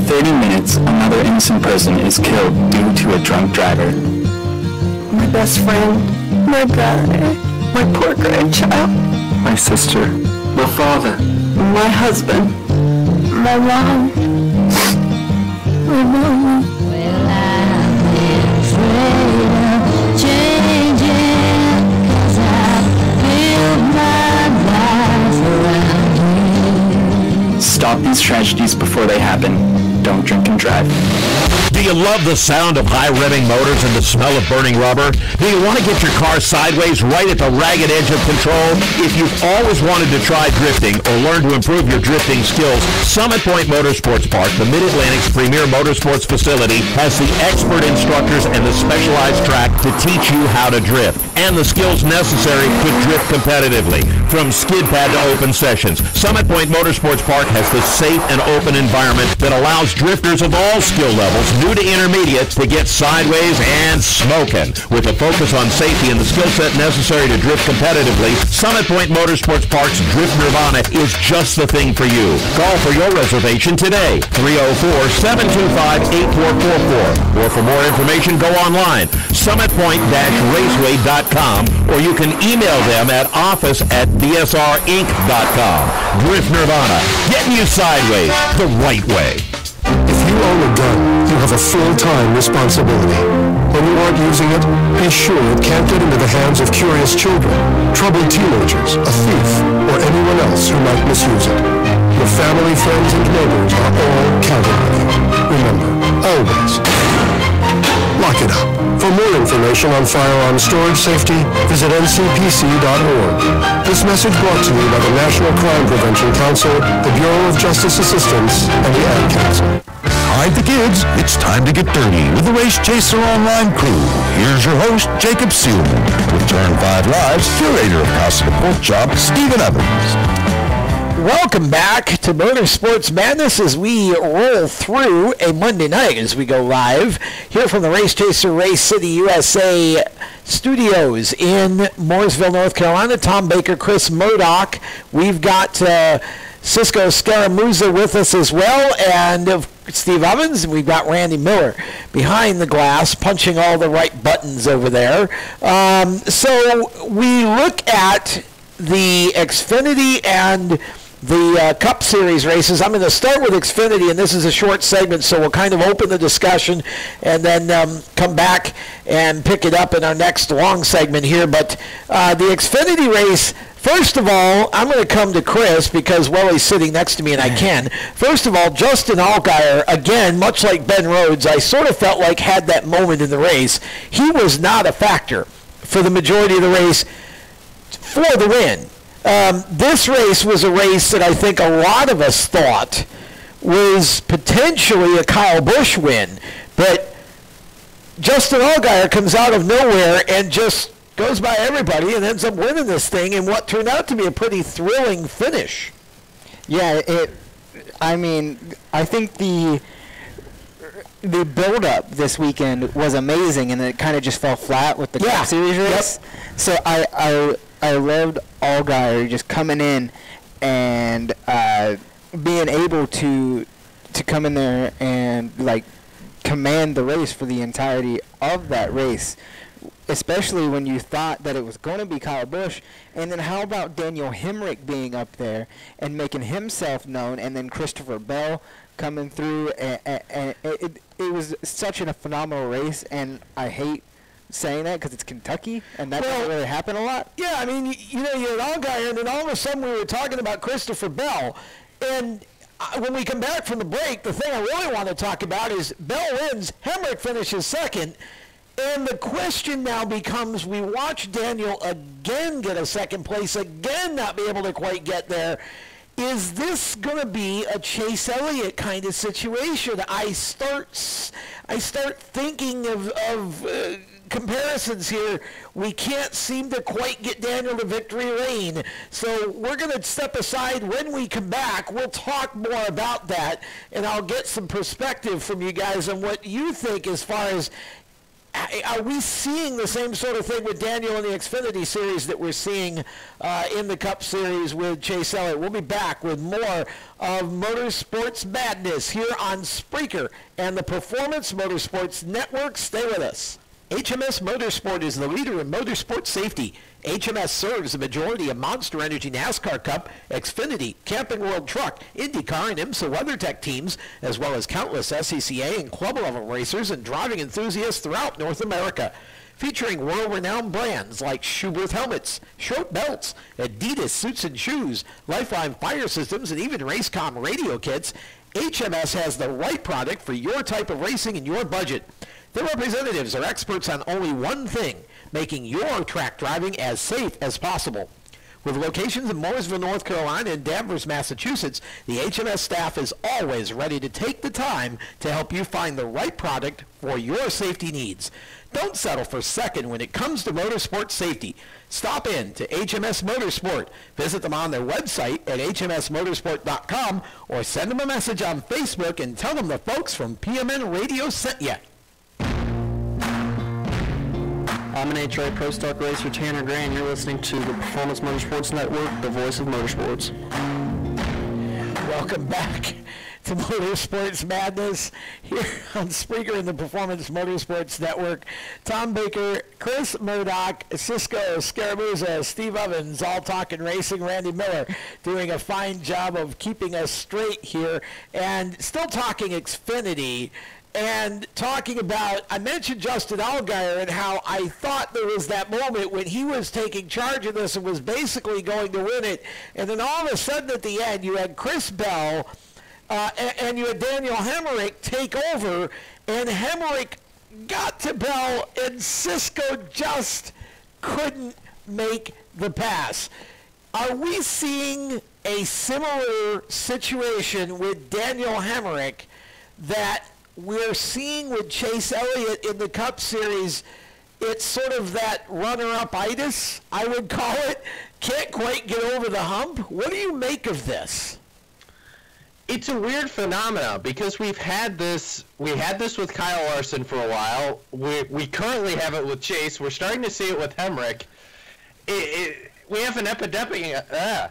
30 minutes, another innocent person is killed due to a drunk driver. My best friend, my brother, my poor grandchild, My sister. My father. my husband, my mom, my mom. Well, I've been afraid of changing, 'cause I built my life around you. Stop these tragedies before they happen. Don't drink and drive. Do you love the sound of high-revving motors and the smell of burning rubber? Do you want to get your car sideways right at the ragged edge of control? If you've always wanted to try drifting or learn to improve your drifting skills, Summit Point Motorsports Park, the Mid-Atlantic's premier motorsports facility, has the expert instructors and the specialized track to teach you how to drift and the skills necessary to drift competitively. From skid pad to open sessions, Summit Point Motorsports Park has the safe and open environment that allows drifters of all skill levels, new to intermediate, to get sideways and smoking. With a focus on safety and the skill set necessary to drift competitively, Summit Point Motorsports Park's Drift Nirvana is just the thing for you. Call for your reservation today, 304-725-8444. Or for more information, go online, summitpoint-raceway.com, or you can email them at office@bsrinc.com. Drift Nirvana, getting you sideways the right way. If you own a gun, you have a full-time responsibility. When you aren't using it, be sure it can't get into the hands of curious children, troubled teenagers, a thief, or anyone else who might misuse it. Your family, friends, and neighbors are all counting on you. Remember, always, lock it up. For more information on firearm storage safety, visit ncpc.org. This message brought to you by the National Crime Prevention Council, the Bureau of Justice Assistance, and the Ad Council. Hi, the kids. It's time to get dirty with the Race Chaser Online crew. Here's your host, Jacob Seelman, with Turn 5 Live's curator of House of the Pork Chop, Stephen Evans. Welcome back to Motorsports Madness as we roll through a Monday night as we go live here from the Race Chaser Race City, USA studios in Mooresville, North Carolina. Tom Baker, Chris Murdoch. We've got Cisco Scaramuzza with us as well, and Steve Evans, and we've got Randy Miller behind the glass punching all the right buttons over there. So we look at the Xfinity and the Cup Series races. I'm going to start with Xfinity, and this is a short segment, so we'll kind of open the discussion and then come back and pick it up in our next long segment here. But the Xfinity race, first of all, I'm going to come to Chris because, well, he's sitting next to me and I can. First of all, Justin Allgaier, again, much like Ben Rhodes, I sort of felt like had that moment in the race. He was not a factor for the majority of the race for the win. This race was a race that I think a lot of us thought was potentially a Kyle Busch win, but Justin Allgaier comes out of nowhere and just goes by everybody and ends up winning this thing in what turned out to be a pretty thrilling finish. Yeah, I think the build-up this weekend was amazing, and it kind of just fell flat with the Cup Series race. Yep. So I loved Allgaier just coming in and being able to come in there and like command the race for the entirety of that race, especially when you thought that it was going to be Kyle Busch. And then how about Daniel Hemrick being up there and making himself known, and then Christopher Bell coming through, and it was such a phenomenal race. And I hate saying that because it's Kentucky, and that doesn't really happen a lot. Yeah, I mean, you had Allgaier, and then all of a sudden we were talking about Christopher Bell. And when we come back from the break, the thing I really want to talk about is Bell wins, Hemrick finishes second, and the question now becomes, we watch Daniel again get a second place, again not be able to quite get there. Is this going to be a Chase Elliott kind of situation? I start thinking of comparisons here. We can't seem to quite get Daniel to victory lane. So we're going to step aside. When we come back, we'll talk more about that, and I'll get some perspective from you guys on what you think as far as Are we seeing the same sort of thing with Daniel in the Xfinity Series that we're seeing in the Cup Series with Chase Elliott? We'll be back with more of Motorsports Madness here on Spreaker and the Performance Motorsports Network. Stay with us. HMS Motorsport is the leader in motorsport safety. HMS serves the majority of Monster Energy NASCAR Cup, Xfinity, Camping World Truck, IndyCar, and IMSA WeatherTech teams, as well as countless SCCA and club-level racers and driving enthusiasts throughout North America. Featuring world-renowned brands like Schuberth helmets, Schroth belts, Adidas suits and shoes, Lifeline fire systems, and even Racecom radio kits, HMS has the right product for your type of racing and your budget. Their representatives are experts on only one thing, making your track driving as safe as possible. With locations in Mooresville, North Carolina, and Danvers, Massachusetts, the HMS staff is always ready to take the time to help you find the right product for your safety needs. Don't settle for second when it comes to motorsport safety. Stop in to HMS Motorsport. Visit them on their website at hmsmotorsport.com or send them a message on Facebook and tell them the folks from PMN Radio sent you. I'm an HRA Pro Stock Racer, Tanner Gray, and you're listening to the Performance Motorsports Network, the voice of motorsports. Welcome back to Motorsports Madness here on Spreaker and the Performance Motorsports Network. Tom Baker, Chris Murdoch, Cisco Scaramuza, Steve Evans, all talking racing. Randy Miller doing a fine job of keeping us straight here, and still talking Xfinity. And talking about, I mentioned Justin Allgaier and how I thought there was that moment when he was taking charge of this and was basically going to win it. And then all of a sudden at the end, you had Chris Bell and you had Daniel Hemrick take over. And Hemrick got to Bell and Cisco just couldn't make the pass. Are we seeing a similar situation with Daniel Hemrick that we're seeing with Chase Elliott in the Cup Series? It's sort of that runner-up-itis, I would call it. Can't quite get over the hump. What do you make of this? It's a weird phenomenon because we've had this. We had this with Kyle Larson for a while. We currently have it with Chase. We're starting to see it with Hemrick. We have an epidemic.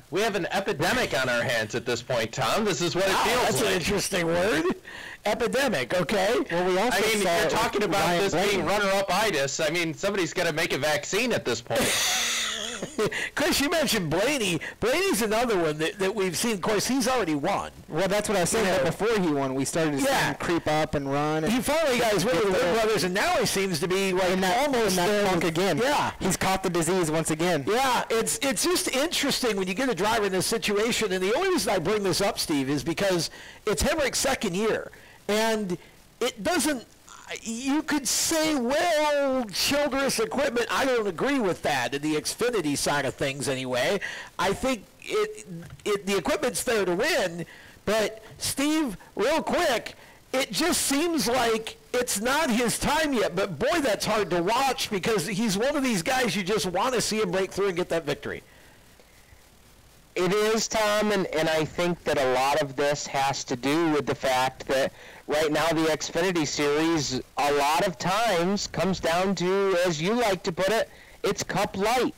We have an epidemic on our hands at this point, Tom. This is what it feels that's like. An interesting word. Epidemic. Okay. Well, we also. I mean, if you're talking about Ryan this Blaney. being runner-up-itis, I mean, somebody's got to make a vaccine at this point. Chris, you mentioned Blaney. Blaney's another one that we've seen. Of course, he's already won. Well, that's what I was saying. That before he won, we started to see him creep up and run. And he finally got his way with the Wood Brothers, and now he seems to be like almost in that funk again. Yeah, he's caught the disease once again. Yeah, it's just interesting when you get a driver in this situation. And the only reason I bring this up, Steve, is because it's Hemrick's second year, and it doesn't. You could say, well, Childress equipment. I don't agree with that in the Xfinity side of things anyway. I think the equipment's there to win. But, Steve, real quick, it just seems like it's not his time yet. But, boy, that's hard to watch because he's one of these guys you just want to see him break through and get that victory. It is, Tom, and I think that a lot of this has to do with the fact that right now the Xfinity Series a lot of times comes down to, as you like to put it, it's Cup Light.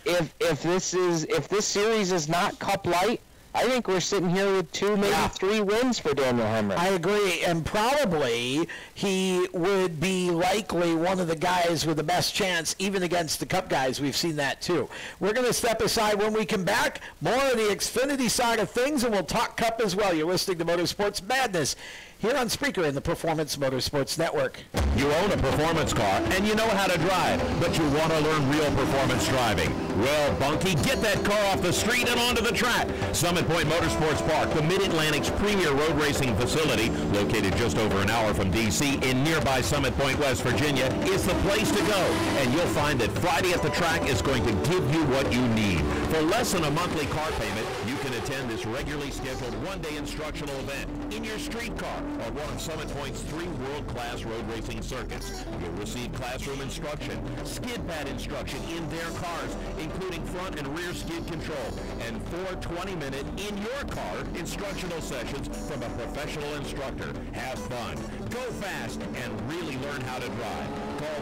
If this series is not Cup Light, I think we're sitting here with 2, maybe 3 wins for Daniel Hemrick. I agree, and probably he would be likely one of the guys with the best chance, even against the Cup guys. We've seen that too. We're going to step aside when we come back. More of the Xfinity side of things, and we'll talk Cup as well. You're listening to Motorsports Madness here on Spreaker and the Performance Motorsports Network. You own a performance car and you know how to drive, but you want to learn real performance driving. Well, Bunky, get that car off the street and onto the track. Summit Point Motorsports Park, the Mid-Atlantic's premier road racing facility, located just over an hour from D.C. in nearby Summit Point, West Virginia, is the place to go. And you'll find that Friday at the track is going to give you what you need. For less than a monthly car payment, you can attend attend this regularly scheduled one-day instructional event in your street car on one of Summit Point's 3 world-class road racing circuits. You'll receive classroom instruction, skid pad instruction in their cars, including front and rear skid control, and 4 20-minute in-your-car instructional sessions from a professional instructor. Have fun, go fast, and really learn how to drive. Call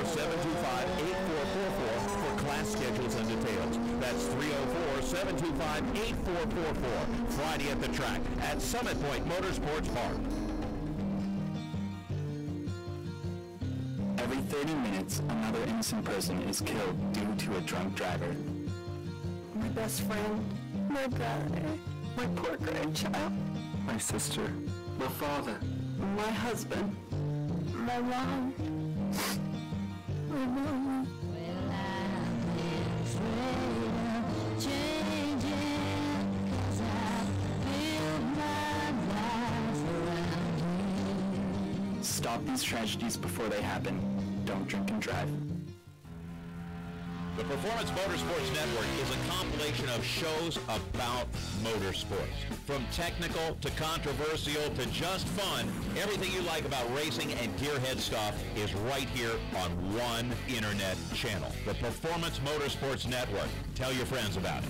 304-725-8444 for class schedules and details. That's 304-725-8444. Friday at the track at Summit Point Motorsports Park. Every 30 minutes, another innocent person is killed due to a drunk driver. My best friend, my brother, my poor grandchild, My sister. My father. my husband, my mom, my mom. Well, I've been afraid of changing, 'cause I built my life around you. Stop these tragedies before they happen. Don't drink and drive. The Performance Motorsports Network is a compilation of shows about motorsports. From technical to controversial to just fun, everything you like about racing and gearhead stuff is right here on one internet channel. The Performance Motorsports Network. Tell your friends about it.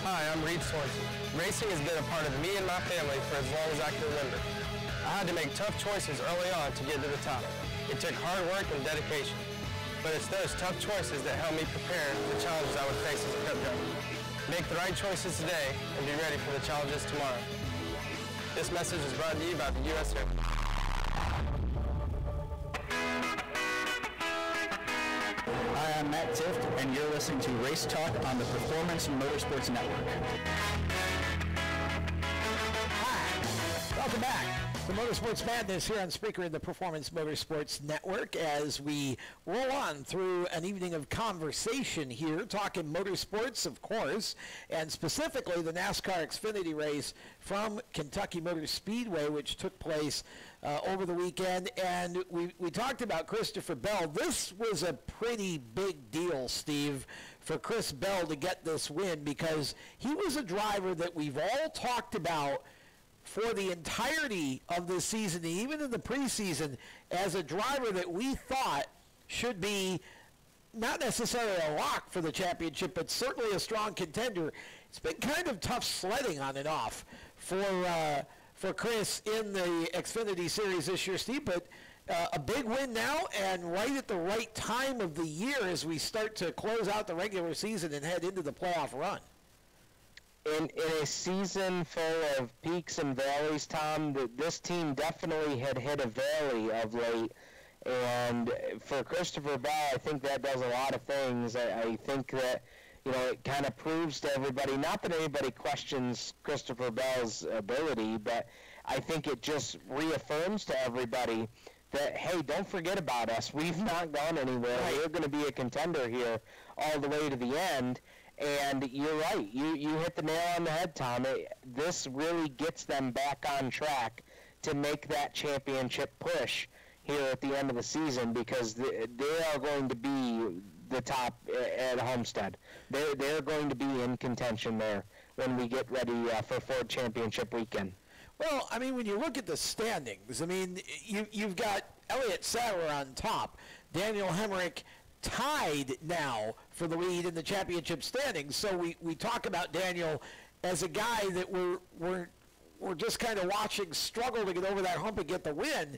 Hi, I'm Reed Swanson. Racing has been a part of me and my family for as long as I can remember. I had to make tough choices early on to get to the top. It took hard work and dedication. But it's those tough choices that helped me prepare for the challenges I would face as a cup driver. Make the right choices today and be ready for the challenges tomorrow. This message is brought to you by the U.S. Air Force. Hi, I'm Matt Tift, and you're listening to Race Talk on the Performance Motorsports Network. Welcome back to Motorsports Madness here on Spreaker and the Performance Motorsports Network as we roll on through an evening of conversation here, talking motorsports, of course, and specifically the NASCAR Xfinity race from Kentucky Speedway, which took place over the weekend. And we talked about Christopher Bell. This was a pretty big deal, Steve, for Chris Bell to get this win, because he was a driver that we've all talked about for the entirety of this season, even in the preseason, as a driver that we thought should be not necessarily a lock for the championship, but certainly a strong contender. It's been kind of tough sledding on and off for Chris in the Xfinity Series this year, Steve, but a big win now, and right at the right time of the year as we start to close out the regular season and head into the playoff run. In a season full of peaks and valleys, Tom, this team definitely had hit a valley of late. And for Christopher Bell, I think that does a lot of things. I think that, it kind of proves to everybody, not that anybody questions Christopher Bell's ability, but I think it just reaffirms to everybody that, hey, don't forget about us. We've not gone anywhere. Right. We're going to be a contender here all the way to the end. And you're right. You hit the nail on the head, Tom. This really gets them back on track to make that championship push here at the end of the season, because they are going to be the top at Homestead. They're going to be in contention there when we get ready for Ford Championship weekend. Well, I mean, when you look at the standings, I mean, you've got Elliott Sadler on top, Daniel Hemrick tied now for the lead in the championship standings. So we talk about Daniel as a guy that we're just kind of watching struggle to get over that hump and get the win,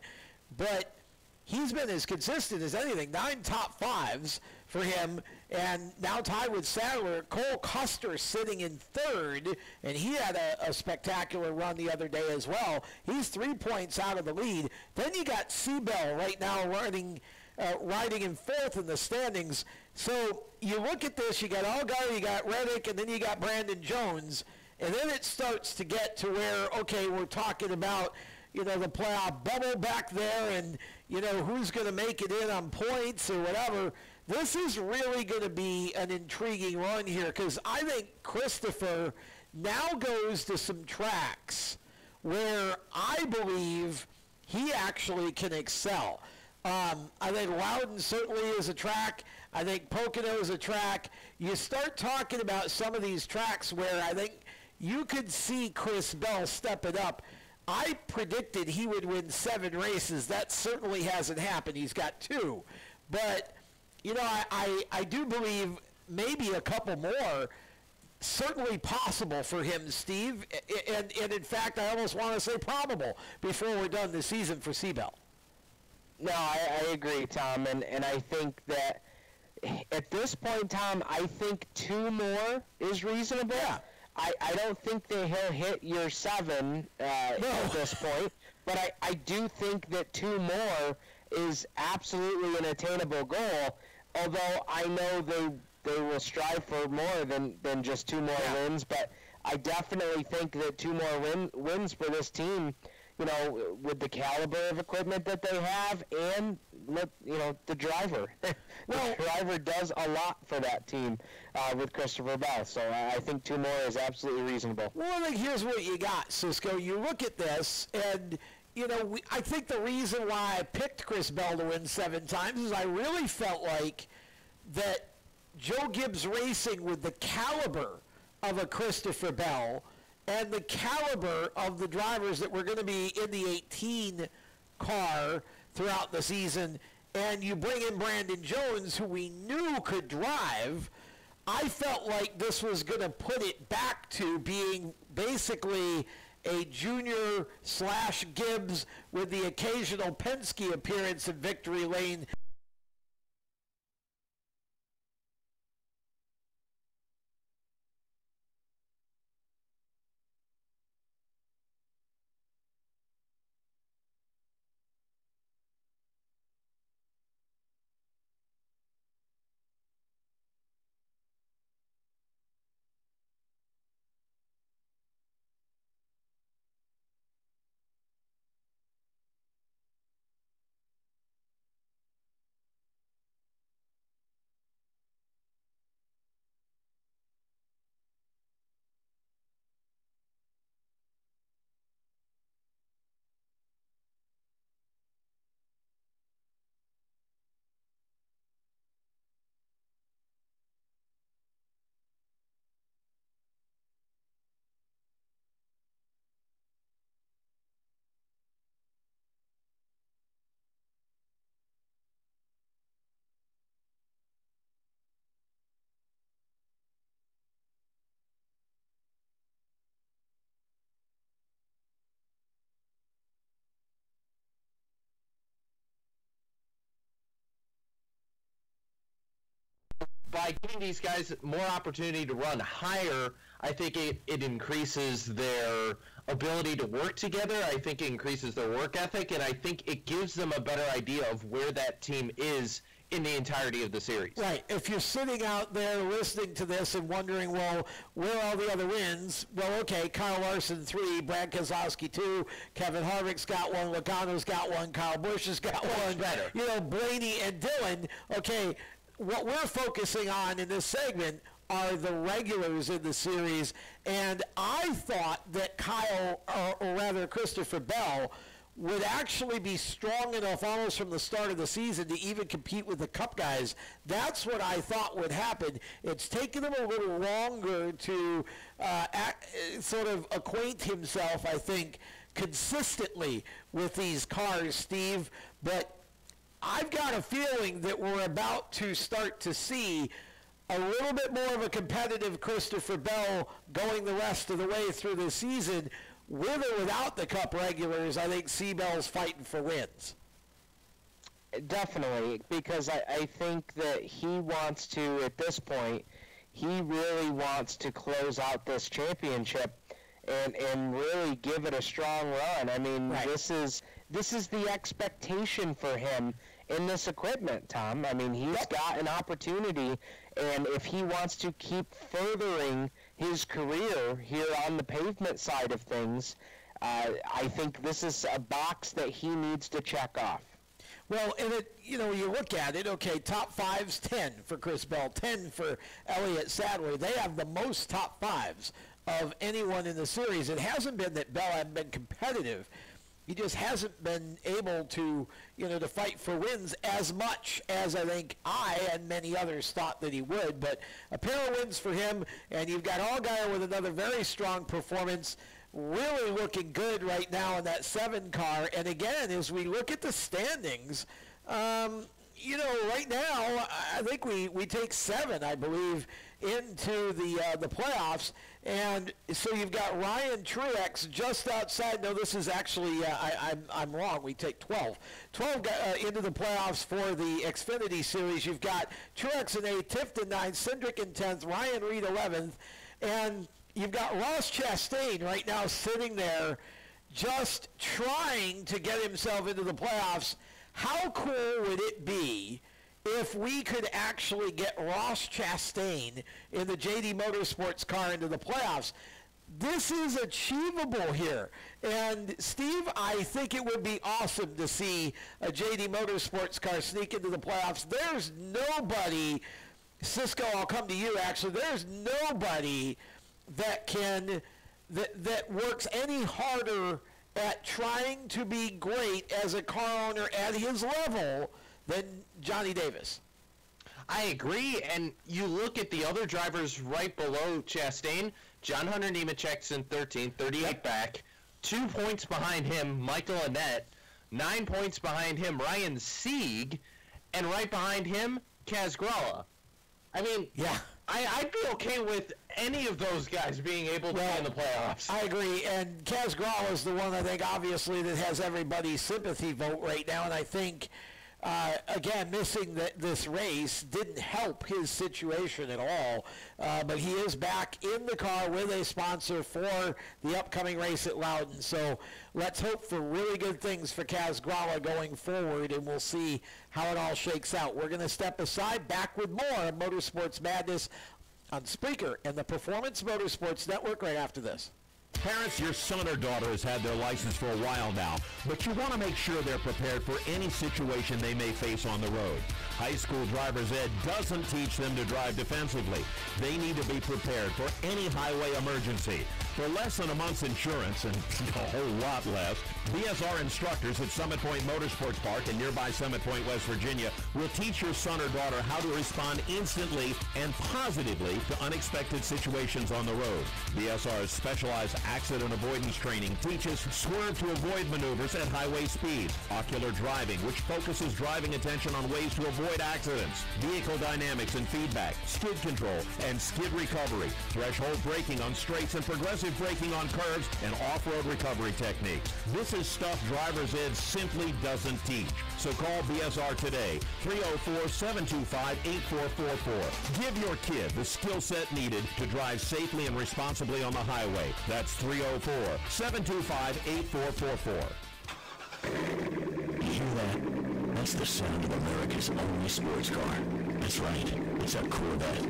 but he's been as consistent as anything. 9 top fives for him, and now tied with Sadler. Cole Custer sitting in third, and he had a spectacular run the other day as well. He's 3 points out of the lead. Then you got Seabell right now riding in fourth in the standings. So you look at this, you got Allgaier, you got Reddick, and then you got Brandon Jones, and then it starts to get to where, okay, we're talking about, the playoff bubble back there, and, who's going to make it in on points or whatever. This is really going to be an intriguing run here, because I think Christopher now goes to some tracks where I believe he actually can excel. I think Loudon certainly is a track. I think Pocono is a track. You start talking about some of these tracks where I think you could see Chris Bell step it up. I predicted he would win 7 races. That certainly hasn't happened. He's got 2. But, you know, I do believe maybe a couple more certainly possible for him, Steve. And in fact, I almost want to say probable before we're done this season for Seabell. No, I agree, Tom. And I think that at this point, Tom, I think 2 more is reasonable. Yeah. I don't think that he'll hit your 7 at this point, but I do think that 2 more is absolutely an attainable goal, although I know they will strive for more than just 2 more wins, but I definitely think that 2 more wins for this team, you know, with the caliber of equipment that they have and, you know, the driver. The driver does a lot for that team with Christopher Bell, so I think 2 more is absolutely reasonable. Well, I think here's what you got, Cisco. You look at this, and, you know, I think the reason why I picked Chris Bell to win 7 times is I really felt like that Joe Gibbs Racing, with the caliber of a Christopher Bell and the caliber of the drivers that were going to be in the 18 car throughout the season, and you bring in Brandon Jones, who we knew could drive, I felt like this was going to put it back to being basically a junior / Gibbs with the occasional Penske appearance in victory lane. By giving these guys more opportunity to run higher, I think it increases their ability to work together. I think it increases their work ethic, and I think it gives them a better idea of where that team is in the entirety of the series. Right. If you're sitting out there listening to this and wondering, well, where are all the other wins? Well, okay, Kyle Larson 3, Brad Keselowski 2, Kevin Harvick's got 1, Logano's got 1, Kyle Busch has got 1. Better. You know, Blaney and Dillon. Okay, what we're focusing on in this segment are the regulars in the series, and I thought that Kyle, or rather Christopher Bell, would actually be strong enough almost from the start of the season to even compete with the Cup guys. That's what I thought would happen. It's taken him a little longer to sort of acquaint himself, I think, consistently with these cars, Steve, but I've got a feeling that we're about to start to see a little bit more of a competitive Christopher Bell going the rest of the way through the season. With or without the Cup regulars, I think Seabell's fighting for wins. Definitely, because I think that he wants to, at this point, he really wants to close out this championship and really give it a strong run. I mean, right. This is the expectation for him in this equipment, Tom. I mean, he's got an opportunity, and if he wants to keep furthering his career here on the pavement side of things, I think this is a box that he needs to check off. Well, and it, you know, you look at it, okay, top 5's 10 for Chris Bell, 10 for Elliott Sadler. They have the most top 5s of anyone in the series. It hasn't been that Bell hadn't been competitive. he just hasn't been able to, to fight for wins as much as I think I and many others thought that he would. But a pair of wins for him, and you've got Allgaier with another very strong performance, really looking good right now in that 7 car. And again, as we look at the standings, right now, I think we take 7, I believe, into the playoffs. And so you've got Ryan Truex just outside. No, this is actually, I'm wrong. We take 12. 12 got, into the playoffs for the Xfinity Series. You've got Truex in 8th, Tifton 9th, Cindric in 10th, Ryan Reed 11th. And you've got Ross Chastain right now sitting there just trying to get himself into the playoffs. How cool would it be if we could actually get Ross Chastain in the JD Motorsports car into the playoffs? This is achievable here. And, Steve, I think it would be awesome to see a JD Motorsports car sneak into the playoffs. There's nobody, Cisco, I'll come to you, actually. There's nobody that that works any harder at trying to be great as a car owner at his level than Johnny Davis. I agree, and you look at the other drivers right below Chastain. John Hunter Nemechek's in 13th, 38 back. 2 points behind him, Michael Annett. 9 points behind him, Ryan Sieg. And right behind him, Kaz Gralla. I mean, I'd be okay with any of those guys being able to be in the playoffs. I agree, and Kaz Gralla is the one, I think, obviously, that has everybody's sympathy vote right now, and I think, again, missing this race didn't help his situation at all, but he is back in the car with a sponsor for the upcoming race at Loudon, so let's hope for really good things for Kaz Gralla going forward, and we'll see how it all shakes out. We're going to step aside, back with more of Motorsports Madness on Spreaker and the Performance Motorsports Network right after this. Parents, your son or daughter has had their license for a while now, but you want to make sure they're prepared for any situation they may face on the road. High school driver's ed doesn't teach them to drive defensively. They need to be prepared for any highway emergency. For less than a month's insurance, and a whole lot less, BSR instructors at Summit Point Motorsports Park in nearby Summit Point, West Virginia, will teach your son or daughter how to respond instantly and positively to unexpected situations on the road. BSR's specialized accident avoidance training teaches swerve to avoid maneuvers at highway speeds, ocular driving, which focuses driving attention on ways to avoid accidents, vehicle dynamics and feedback, skid control, and skid recovery, threshold braking on straights and progressive braking on curves, and off-road recovery techniques. This is stuff driver's ed simply doesn't teach. So call BSR today, 304-725-8444. Give your kid the skill set needed to drive safely and responsibly on the highway. That's 304-725-8444. You hear that? That's the sound of America's only sports car. That's right, it's a Corvette.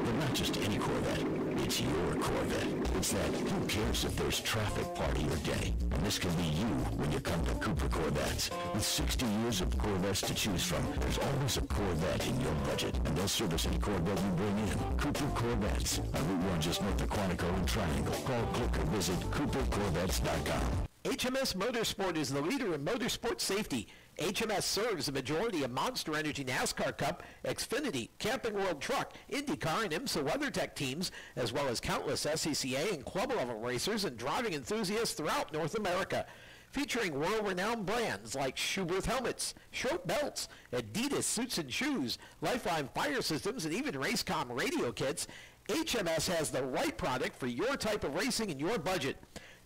But not just any Corvette, it's your Corvette. It's that who cares if there's traffic part of your day. And this can be you when you come to Cooper Corvettes. With 60 years of Corvettes to choose from, there's always a Corvette in your budget. And they'll service any Corvette you bring in. Cooper Corvettes, on Route 1 just north of Quantico and Triangle. Call, click, or visit CooperCorvettes.com. HMS Motorsport is the leader in motorsport safety. HMS serves a majority of Monster Energy NASCAR Cup, Xfinity, Camping World Truck, IndyCar, and IMSA WeatherTech teams, as well as countless SCCA and club-level racers and driving enthusiasts throughout North America. Featuring world-renowned brands like Schuberth helmets, Schroth belts, Adidas suits and shoes, Lifeline fire systems, and even Racecom radio kits, HMS has the right product for your type of racing and your budget.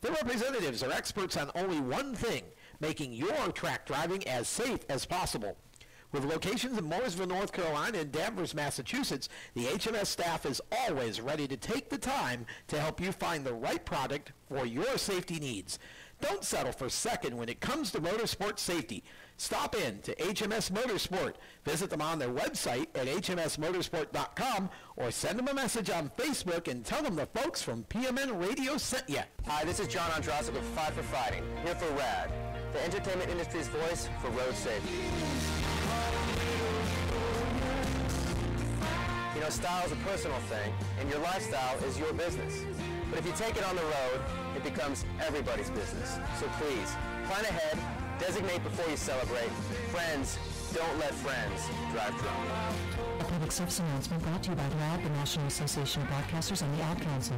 Their representatives are experts on only one thing, making your track driving as safe as possible. With locations in Mooresville, North Carolina, and Danvers, Massachusetts, the HMS staff is always ready to take the time to help you find the right product for your safety needs. Don't settle for second when it comes to motorsport safety. Stop in to HMS Motorsport. Visit them on their website at hmsmotorsport.com or send them a message on Facebook and tell them the folks from PMN Radio sent you. Hi, this is John Andrasik with Fight for Fighting, here for RAD, the entertainment industry's voice for road safety. You know, style is a personal thing, and your lifestyle is your business. But if you take it on the road, it becomes everybody's business. So please, Plan ahead, designate before you celebrate. Friends, don't let friends drive drunk. A public service announcement brought to you by LAB, the National Association of Broadcasters, and the Ad Council.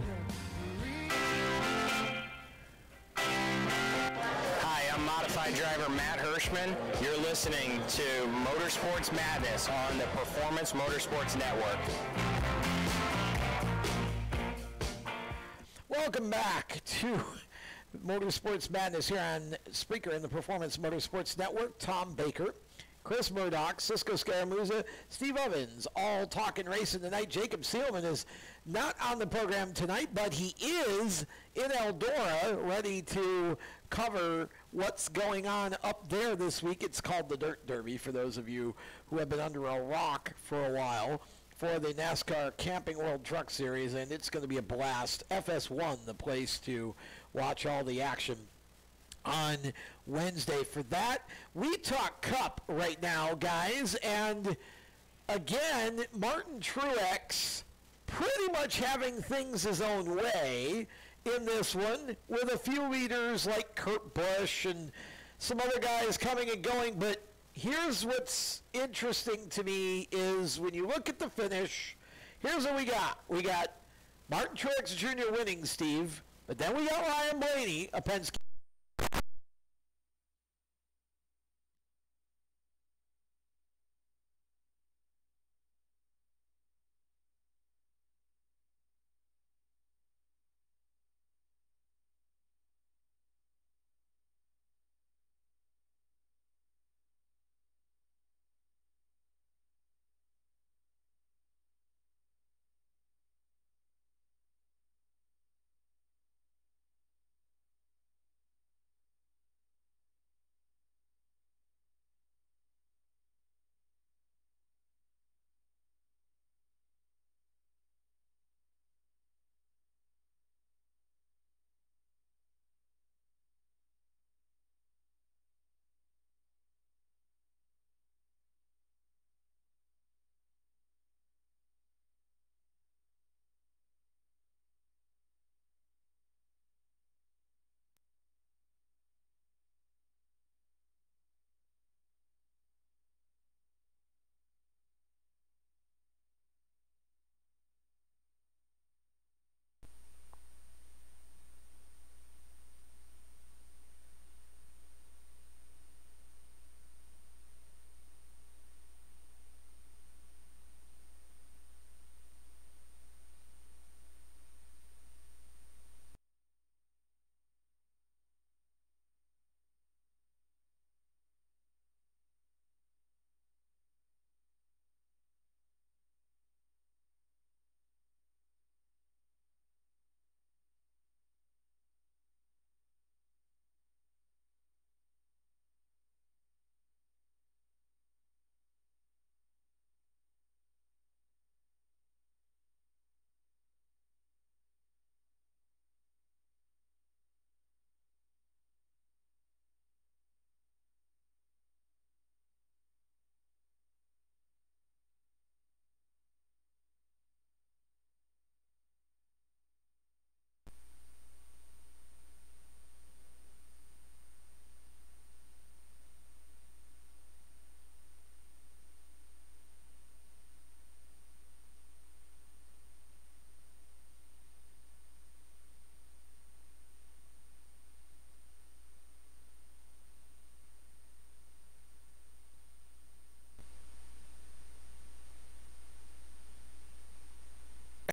Hi, I'm modified driver Matt Hirschman. You're listening to Motorsports Madness on the Performance Motorsports Network. Welcome back to Motorsports Madness here on Spreaker and the Performance Motorsports Network. Tom Baker, Chris Murdoch, Cisco Scaramuza, Steve Evans, all talking racing tonight. Jacob Seelman is not on the program tonight, but he is in Eldora ready to cover what's going on up there this week. It's called the Dirt Derby for those of you who have been under a rock for a while, for the NASCAR Camping World Truck Series, and it's going to be a blast. FS1, the place to watch all the action on Wednesday. For that, we talk Cup right now, guys, and again, Martin Truex pretty much having things his own way in this one, with a few leaders like Kurt Busch and some other guys coming and going, but here's what's interesting to me is when you look at the finish, here's what we got. We got Martin Truex Jr. winning, Steve, but then we got Ryan Blaney, a Penske.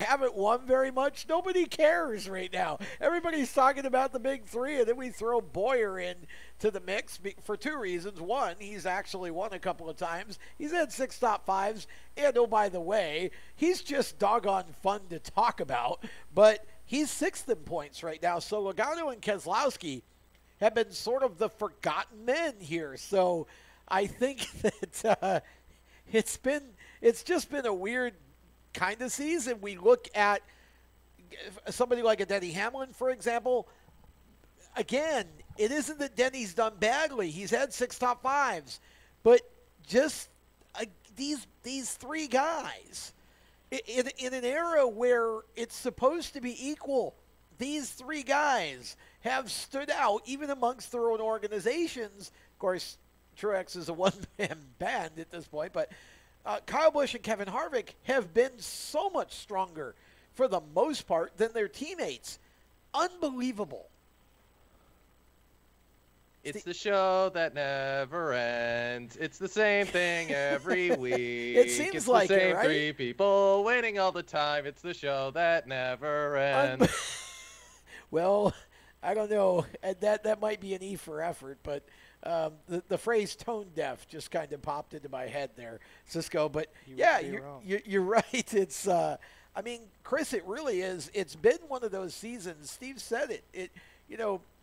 Haven't won very much. Nobody cares right now. Everybody's talking about the big three, and then we throw Boyer in to the mix for two reasons. One, he's actually won a couple of times. He's had 6 top 5s, and oh, by the way, he's just doggone fun to talk about, but he's 6th in points right now. So Logano and Keselowski have been sort of the forgotten men here. So I think that it's just been a weird kind of season. We look at somebody like a Denny Hamlin, for example. Again, it isn't that Denny's done badly. He's had 6 top 5s, but just these three guys in an era where it's supposed to be equal. these three guys have stood out even amongst their own organizations. Of course, Truex is a one-man band at this point, but Kyle Busch and Kevin Harvick have been so much stronger for the most part than their teammates. Unbelievable. It's the show that never ends. It's the same thing every week. It seems it's like the same it, right? three people winning all the time. It's the show that never ends. Well, I don't know. That might be an E for effort, but the phrase tone deaf just kind of popped into my head there, Cisco. But you're right. It's I mean, Chris, it really is. It's been one of those seasons. Steve said it.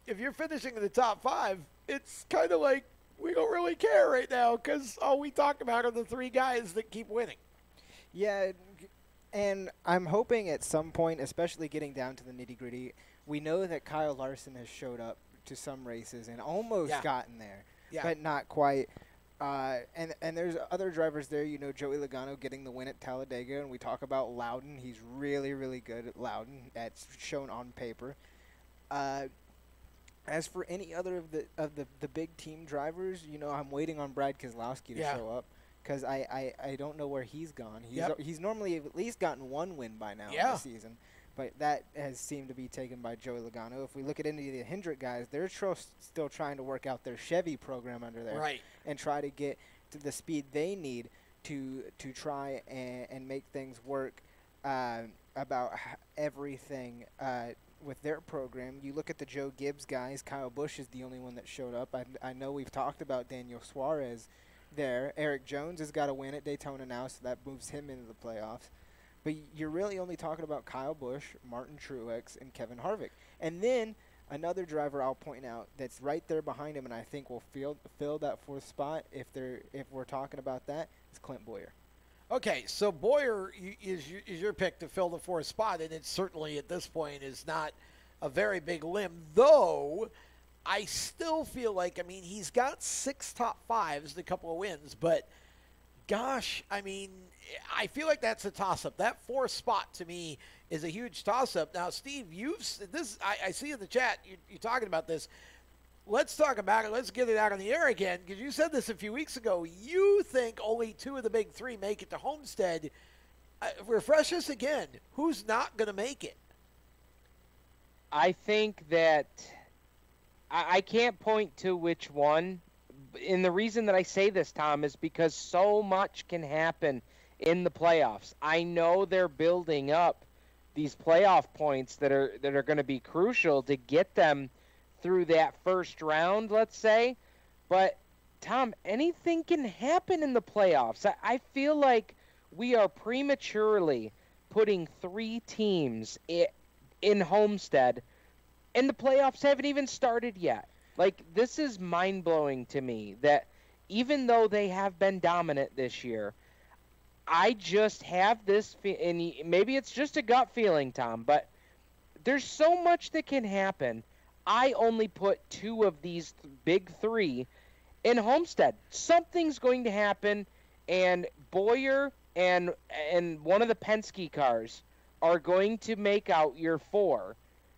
If you're finishing in the top 5, it's kind of like we don't really care right now because all we talk about are the three guys that keep winning. Yeah, and I'm hoping at some point, especially getting down to the nitty-gritty, we know that Kyle Larson has showed up to some races and almost gotten there, but not quite. And there's other drivers there, Joey Logano getting the win at Talladega, and we talk about Loudon. He's really, really good at Loudon. That's shown on paper. As for any other of the big team drivers, I'm waiting on Brad Keselowski to show up because I don't know where he's gone. He's normally at least gotten one win by now in the season, but that has seemed to be taken by Joey Logano. If we look at any of the Hendrick guys, they're still trying to work out their Chevy program under there and try to get to the speed they need to try and make things work about everything with their program. You look at the Joe Gibbs guys, Kyle Busch is the only one that showed up. I know we've talked about Daniel Suarez there. Eric Jones has got a win at Daytona now, so that moves him into the playoffs. But you're really only talking about Kyle Busch, Martin Truex, and Kevin Harvick. And then another driver I'll point out that's right there behind him and I think will fill that fourth spot if we're talking about that is Clint Bowyer. Okay, so Bowyer is your pick to fill the fourth spot, and it certainly at this point is not a very big limb, though I still feel like, he's got 6 top 5s and a couple of wins, but gosh, I feel like that's a toss-up. That fourth spot to me is a huge toss-up. Now, Steve, I see in the chat you're talking about this. Let's talk about it. Let's get it out on the air again, because you said this a few weeks ago. You think only 2 of the big 3 make it to Homestead. Refresh us again. Who's not going to make it? I think that I can't point to which one. And the reason that I say this, Tom, is because so much can happen in the playoffs. I know they're building up these playoff points that are going to be crucial to get them through that first round, let's say. But, Tom, anything can happen in the playoffs. I feel like we are prematurely putting 3 teams in Homestead, and the playoffs haven't even started yet. Like, this is mind-blowing to me that even though they have been dominant this year, I just have this and maybe it's just a gut feeling, Tom, but there's so much that can happen. I only put 2 of these big 3 in Homestead. Something's going to happen, and Bowyer and one of the Penske cars are going to make out your 4.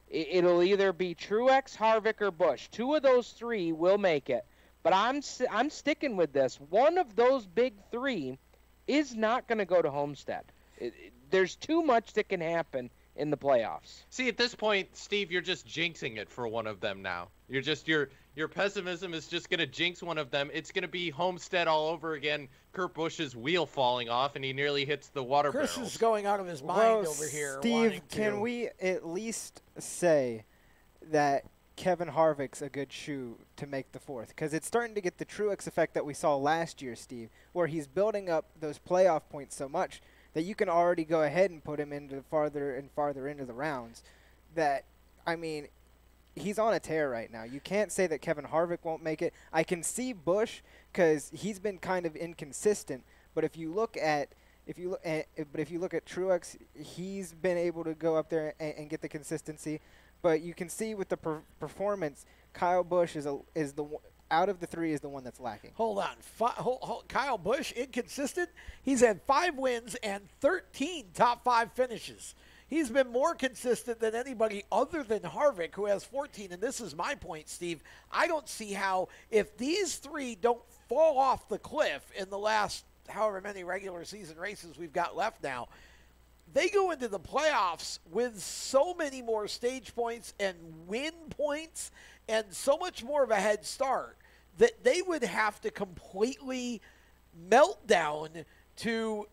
It'll either be Truex, Harvick, or Busch. 2 of those 3 will make it. But I'm sticking with this. One of those big 3 is not going to go to Homestead. There's too much that can happen in the playoffs. See, at this point, Steve, you're just jinxing it for one of them now. Your pessimism is just going to jinx one of them. It's going to be Homestead all over again. Kurt Busch's wheel falling off, and he nearly hits the water Chris barrels. is going out of his mind over here. Steve, can we at least say that Kevin Harvick's a good shoe to make the 4th? Because it's starting to get the Truex effect that we saw last year, Steve, where he's building up those playoff points so much that you can already go ahead and put him into farther and farther into the rounds. That, he's on a tear right now. You can't say that Kevin Harvick won't make it. I can see Busch because he's been kind of inconsistent. But if you look at Truex, he's been able to go up there and get the consistency. But you can see with the performance, Kyle Busch is the out of the 3 is the one that's lacking. Hold on. Kyle Busch, inconsistent? He's had 5 wins and 13 top 5 finishes. he's been more consistent than anybody other than Harvick, who has 14. And this is my point, Steve. I don't see how, if these three don't fall off the cliff in the last however many regular season races we've got left now, they go into the playoffs with so many more stage points and win points and so much more of a head start that they would have to completely melt down to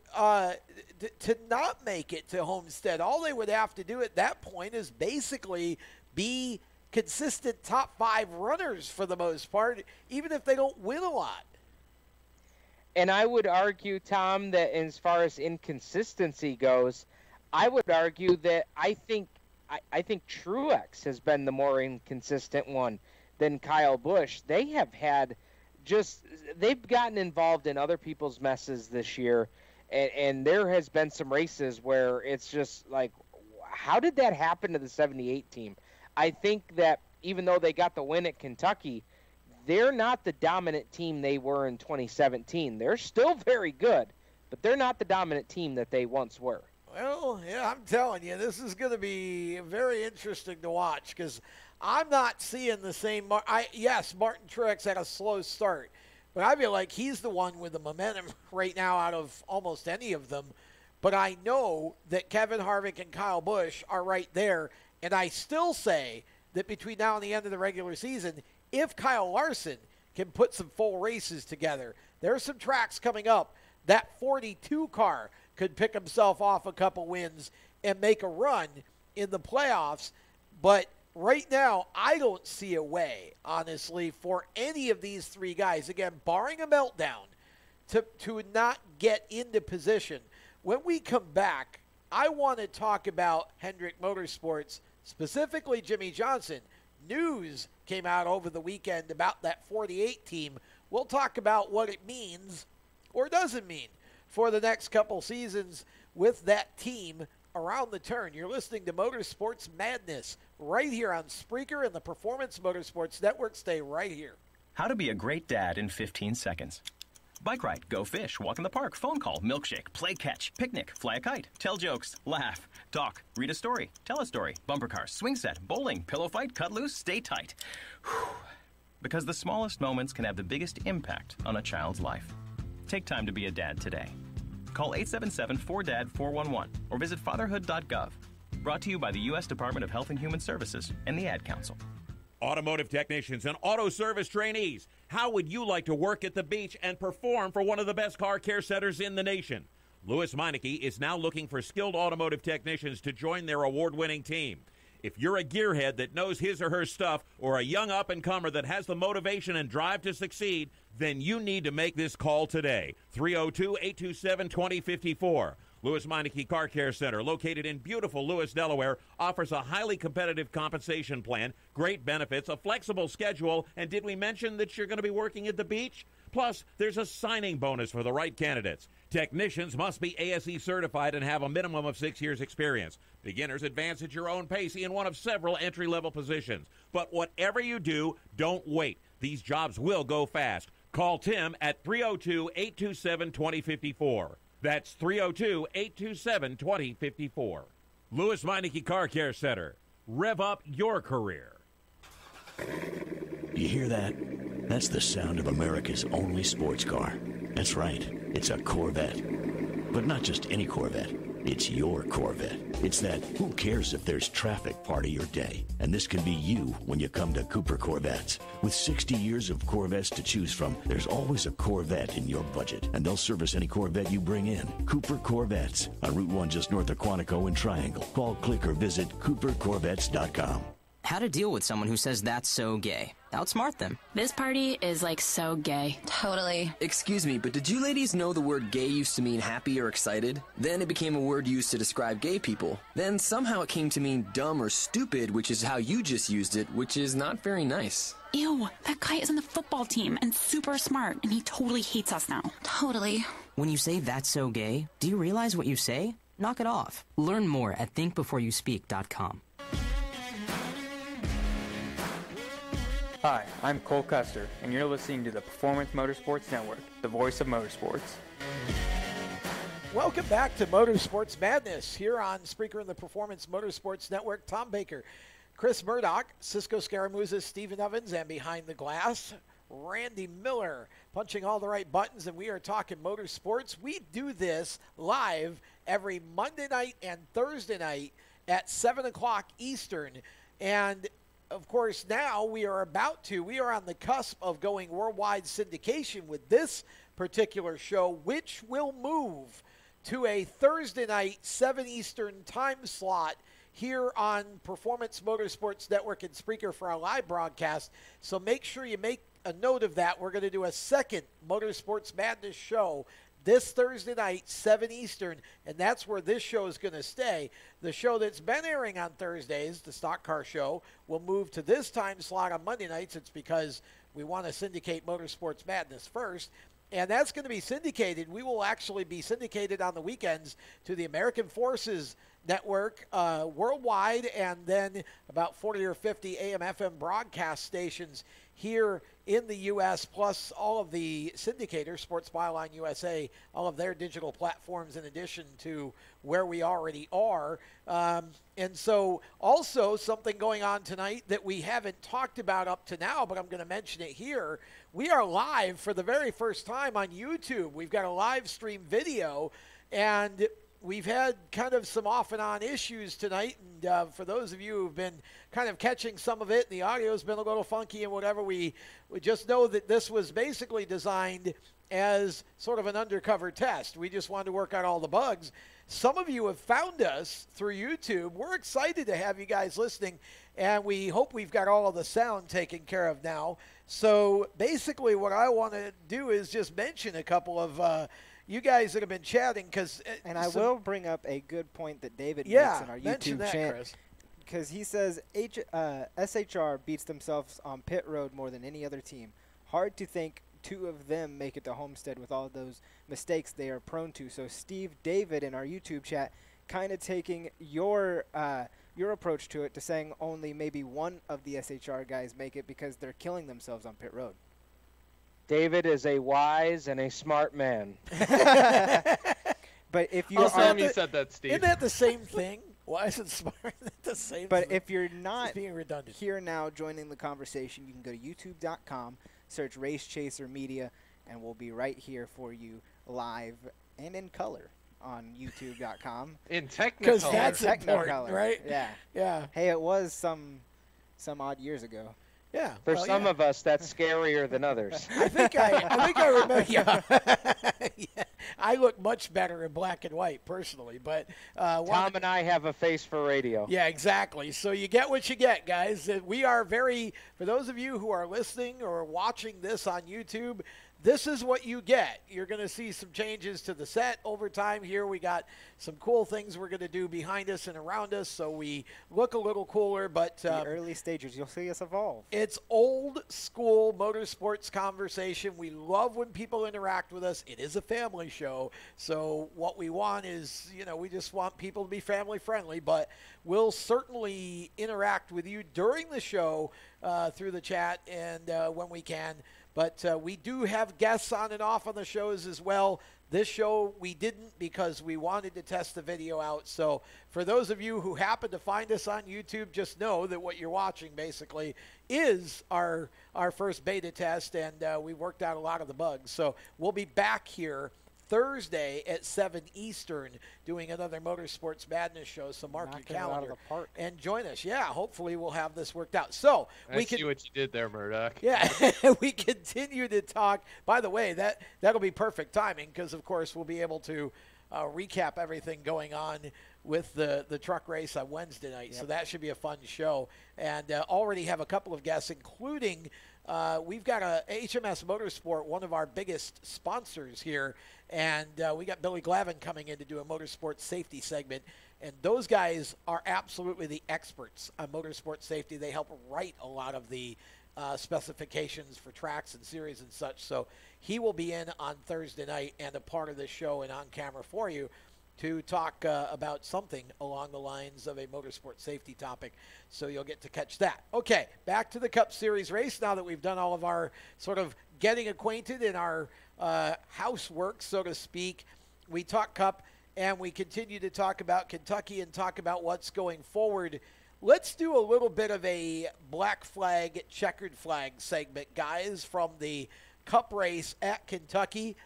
not make it to Homestead. All they would have to do at that point is basically be consistent top 5 runners for the most part, even if they don't win a lot. And I would argue, Tom, that as far as inconsistency goes, I would argue that I think Truex has been the more inconsistent one than Kyle Busch. They have had they've gotten involved in other people's messes this year, and there has been some races where it's just like, how did that happen to the 78 team? I think that even though they got the win at Kentucky, they're not the dominant team they were in 2017. They're still very good, but they're not the dominant team that they once were. Well, yeah, I'm telling you, this is going to be very interesting to watch because I'm not seeing the same. Yes, Martin Truex had a slow start, but I feel like he's the one with the momentum right now out of almost any of them. But I know that Kevin Harvick and Kyle Busch are right there, and I still say that between now and the end of the regular season, if Kyle Larson can put some full races together, there's some tracks coming up. That 42 car could pick himself off a couple wins and make a run in the playoffs. But right now, I don't see a way, honestly, for any of these three guys, again, barring a meltdown, to not get into position. When we come back, I want to talk about Hendrick Motorsports, specifically Jimmy Johnson. News came out over the weekend about that 48 team. We'll talk about what it means or doesn't mean for the next couple seasons with that team around the turn. You're listening to Motorsports Madness right here on Spreaker and the Performance Motorsports Network. Stay right here. How to be a great dad in 15 seconds. Bike ride, go fish, walk in the park, phone call, milkshake, play catch, picnic, fly a kite, tell jokes, laugh, talk, read a story, tell a story, bumper car, swing set, bowling, pillow fight, cut loose, stay tight. Whew. Because the smallest moments can have the biggest impact on a child's life. Take time to be a dad today. Call 877-4DAD-411 or visit fatherhood.gov. Brought to you by the U.S. Department of Health and Human Services and the Ad Council. Automotive technicians and auto service trainees, how would you like to work at the beach and perform for one of the best car care centers in the nation? Louis Meineke is now looking for skilled automotive technicians to join their award-winning team. If you're a gearhead that knows his or her stuff or a young up-and-comer that has the motivation and drive to succeed, then you need to make this call today. 302-827-2054. Louis Meineke Car Care Center, located in beautiful Lewis, Delaware, offers a highly competitive compensation plan, great benefits, a flexible schedule, and did we mention that you're going to be working at the beach? Plus, there's a signing bonus for the right candidates. Technicians must be ASE certified and have a minimum of 6 years' experience. Beginners advance at your own pace in one of several entry-level positions. But whatever you do, don't wait. These jobs will go fast. Call Tim at 302-827-2054. That's 302-827-2054. Louis Meineke Car Care Center. Rev up your career. You hear that? That's the sound of America's only sports car. That's right. It's a Corvette. But not just any Corvette. It's your Corvette. It's that who cares if there's traffic part of your day. And this can be you when you come to Cooper Corvettes. With 60 years of Corvettes to choose from, there's always a Corvette in your budget. And they'll service any Corvette you bring in. Cooper Corvettes on Route 1 just north of Quantico and Triangle. Call, click, or visit CooperCorvettes.com. How to deal with someone who says that's so gay. Outsmart them. This party is like so gay. Totally. Excuse me, but did you ladies know the word gay used to mean happy or excited? Then it became a word used to describe gay people. Then somehow it came to mean dumb or stupid, which is how you just used it, which is not very nice. Ew, that guy is on the football team and super smart, and he totally hates us now. Totally. When you say that's so gay, do you realize what you say? Knock it off. Learn more at thinkbeforeyouspeak.com. Hi, I'm Cole Custer, and you're listening to the Performance Motorsports Network, the voice of motorsports. Welcome back to Motorsports Madness here on Spreaker and the Performance Motorsports Network. Tom Baker, Chris Murdoch, Cisco Scaramouza, Stephen Evans, and behind the glass, Randy Miller, punching all the right buttons, and we are talking motorsports. We do this live every Monday night and Thursday night at 7 o'clock Eastern. And, of course, now we are on the cusp of going worldwide syndication with this particular show, which will move to a Thursday night, 7 Eastern time slot here on Performance Motorsports Network and Spreaker for our live broadcast. So make sure you make a note of that. We're going to do a second Motorsports Madness show this Thursday night, 7 Eastern, and that's where this show is going to stay. The show that's been airing on Thursdays, the Stock Car Show, will move to this time slot on Monday nights. It's because we want to syndicate Motorsports Madness first. And that's going to be syndicated. We will actually be syndicated on the weekends to the American Forces Network worldwide, and then about 40 or 50 AM/FM broadcast stations here in the U.S., plus all of the syndicators, Sports Byline USA, all of their digital platforms in addition to where we already are. And so also something going on tonight that we haven't talked about up to now, but I'm going to mention it here. We are live for the very first time on YouTube. We've got a live stream video, and we've had kind of some off and on issues tonight. And for those of you who've been kind of catching some of it, the audio's been a little funky and whatever, we just know that this was basically designed as sort of an undercover test. We just wanted to work out all the bugs. Some of you have found us through YouTube. We're excited to have you guys listening, and we hope we've got all of the sound taken care of now. So basically what I want to do is just mention a couple of you guys that have been chatting. And I will bring up a good point that David makes in our YouTube channel. Because he says SHR beats themselves on pit road more than any other team. Hard to think two of them make it to Homestead with all those mistakes they are prone to. So Steve David in our YouTube chat kind of taking your approach to it, to saying only maybe one of the SHR guys make it because they're killing themselves on pit road. David is a wise and a smart man. But if you said that, Steve. Isn't that the same thing? Wise and smart? The same. But if you're not being redundant here now joining the conversation, you can go to youtube.com, search Race Chaser Media, and we'll be right here for you live and in color on youtube.com. In Technicolor. Because that's important, right? Yeah. Yeah. Hey, it was some odd years ago. Yeah. For some of us, that's scarier than others. I think I remember. Yeah. Yeah. I look much better in black and white, personally. But Tom and I have a face for radio. Yeah, exactly. So you get what you get, guys. We are for those of you who are listening or watching this on YouTube, this is what you get. You're going to see some changes to the set over time here. We got some cool things we're going to do behind us and around us, so we look a little cooler. But the early stages, you'll see us evolve. It's old school motorsports conversation. We love when people interact with us. It is a family show, so what we want is, we just want people to be family friendly, but we'll certainly interact with you during the show through the chat and when we can. But we do have guests on and off on the shows as well. This show we didn't because we wanted to test the video out. So for those of you who happen to find us on YouTube, just know that what you're watching basically is our first beta test, and we worked out a lot of the bugs. So we'll be back here Thursday at 7 Eastern doing another Motorsports Madness show. So mark your calendar and join us. Yeah, hopefully we'll have this worked out. So I see what you did there, Murdoch. Yeah, we continue to talk. By the way, that'll be perfect timing because, of course, we'll be able to recap everything going on with the truck race on Wednesday night. Yep. So that should be a fun show. And already have a couple of guests, including we've got a HMS Motorsport, one of our biggest sponsors here, and we got Billy Glavin coming in to do a motorsport safety segment, and those guys are absolutely the experts on motorsport safety. They help write a lot of the specifications for tracks and series and such, so he will be in on Thursday night and a part of the show and on camera for you to talk about something along the lines of a motorsport safety topic, so you'll get to catch that. Okay, back to the Cup Series race now that we've done all of our sort of getting acquainted in our housework, so to speak. we talk Cup and we continue to talk about Kentucky and talk about what's going forward. Let's do a little bit of a black flag, checkered flag segment, guys, from the Cup race at Kentucky.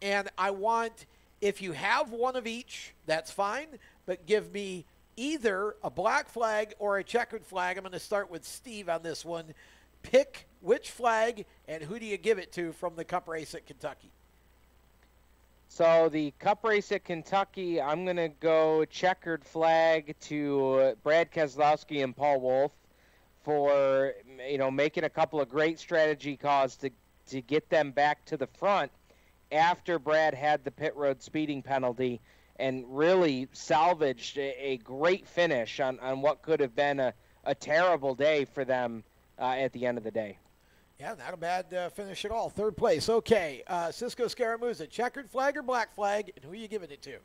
And I want, if you have one of each, that's fine, but give me either a black flag or a checkered flag. I'm going to start with Steve on this one. Pick which flag and who do you give it to from the Cup race at Kentucky? So the Cup race at Kentucky, I'm going to go checkered flag to Brad Keselowski and Paul Wolf for, making a couple of great strategy calls to get them back to the front after Brad had the pit road speeding penalty and really salvaged a great finish on what could have been a terrible day for them at the end of the day. Yeah, not a bad finish at all. Third place. Okay, Cisco Scaramuza, checkered flag or black flag, and who are you giving it to?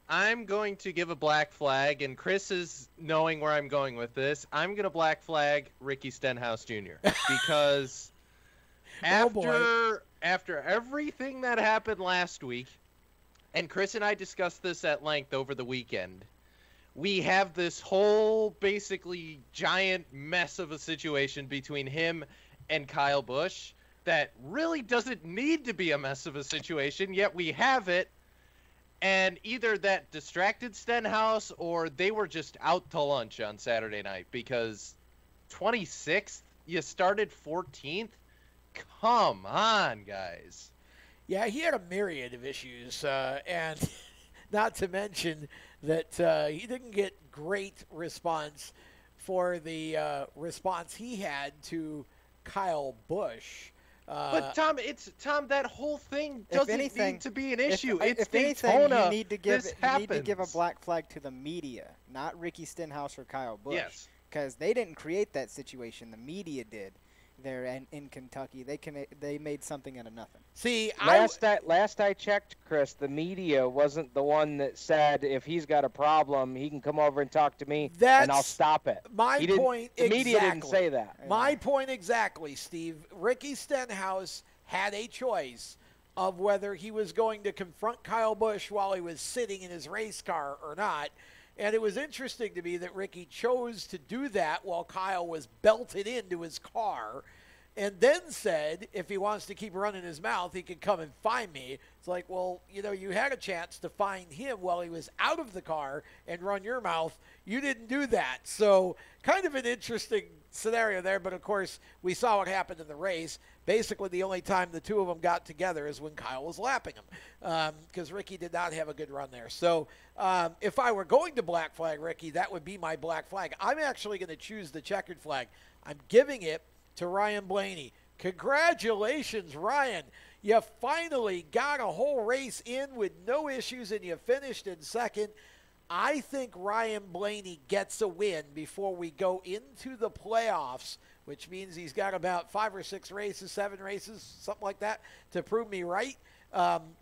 I'm going to give a black flag, and Chris is knowing where I'm going with this. I'm going to black flag Ricky Stenhouse Jr. because after everything that happened last week, and Chris and I discussed this at length over the weekend, we have this whole basically giant mess of a situation between him and Kyle Busch that really doesn't need to be a mess of a situation, yet we have it. And either that distracted Stenhouse or they were just out to lunch on Saturday night, because 26th, you started 14th? Come on, guys. Yeah, he had a myriad of issues, and not to mention that he didn't get great response for the response he had to Kyle Busch. But Tom, that whole thing doesn't need to be an issue. It's anything, Daytona. You need to give a black flag to the media, not Ricky Stenhouse or Kyle Busch. Yes. Because they didn't create that situation. The media did. There in Kentucky, they made something out of nothing. See, last I checked, Chris, the media wasn't the one that said if he's got a problem, he can come over and talk to me, and I'll stop it. My point exactly. The media didn't say that. My point exactly, Steve. Ricky Stenhouse had a choice of whether he was going to confront Kyle Busch while he was sitting in his race car or not. And it was interesting to me that Ricky chose to do that while Kyle was belted into his car, and then said if he wants to keep running his mouth, he can come and find me. It's like, well, you had a chance to find him while he was out of the car and run your mouth. You didn't do that. So kind of an interesting scenario there, but of course we saw what happened in the race. Basically the only time the two of them got together is when Kyle was lapping him, because Ricky did not have a good run there. So if I were going to black flag Ricky, that would be my black flag. I'm actually going to choose the checkered flag. I'm giving it to Ryan Blaney. Congratulations, Ryan. You finally got a whole race in with no issues and you finished in second. I think Ryan Blaney gets a win before we go into the playoffs, which means he's got about 5 or 6 races, 7 races, something like that, to prove me right.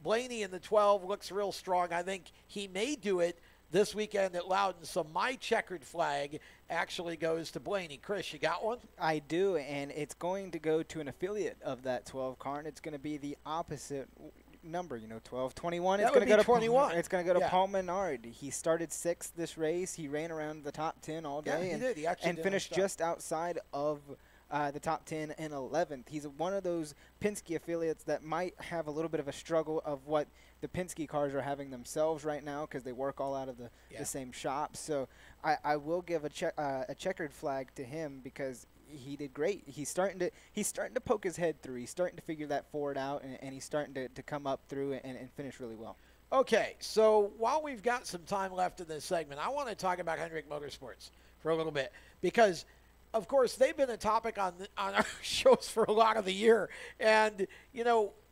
Blaney in the 12 looks real strong. I think he may do it this weekend at Loudon. So my checkered flag actually goes to Blaney. Chris, you got one? I do, and it's going to go to an affiliate of that 12 car, and it's going to be the opposite number, 12, 21. It's going to go to 21. It's going to go to Paul Menard. He started 6th this race. He ran around the top 10 all day. Yeah, he did. He actually did finished just outside of the top 10 and 11th. He's one of those Penske affiliates that might have a little bit of a struggle of what the Penske cars are having themselves right now, because they work all out of the same shop. So I will give a checkered flag to him, because he did great. He's starting to poke his head through. He's starting to figure that Ford out, and he's starting to come up through and finish really well. Okay, so while we've got some time left in this segment, I want to talk about Hendrick Motorsports for a little bit, because of course they've been a topic on our shows for a lot of the year, and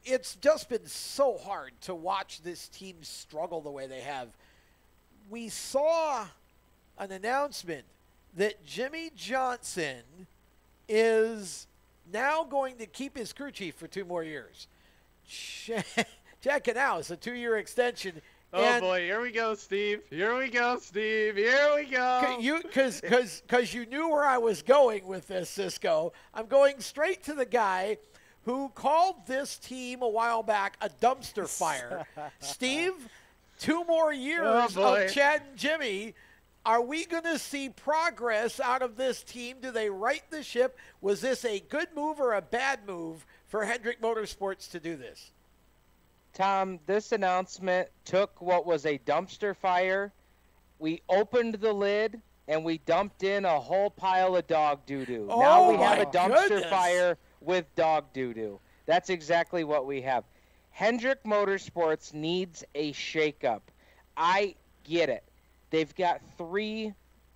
it's just been so hard to watch this team struggle the way they have. We saw an announcement that Jimmy Johnson is now going to keep his crew chief for 2 more years. Check it out. It's a 2-year extension. Oh, boy. Here we go, Steve. Here we go, Steve. Here we go. Because you knew where I was going with this, Cisco. I'm going straight to the guy who called this team a while back a dumpster fire. Steve, 2 more years of Chad and Jimmy. Are we going to see progress out of this team? Do they right the ship? Was this a good move or a bad move for Hendrick Motorsports to do this? Tom, this announcement took what was a dumpster fire. We opened the lid, and we dumped in a whole pile of dog doo-doo. Now we have a dumpster fire with dog doo-doo. That's exactly what we have. Hendrick Motorsports needs a shakeup. I get it. They've got 3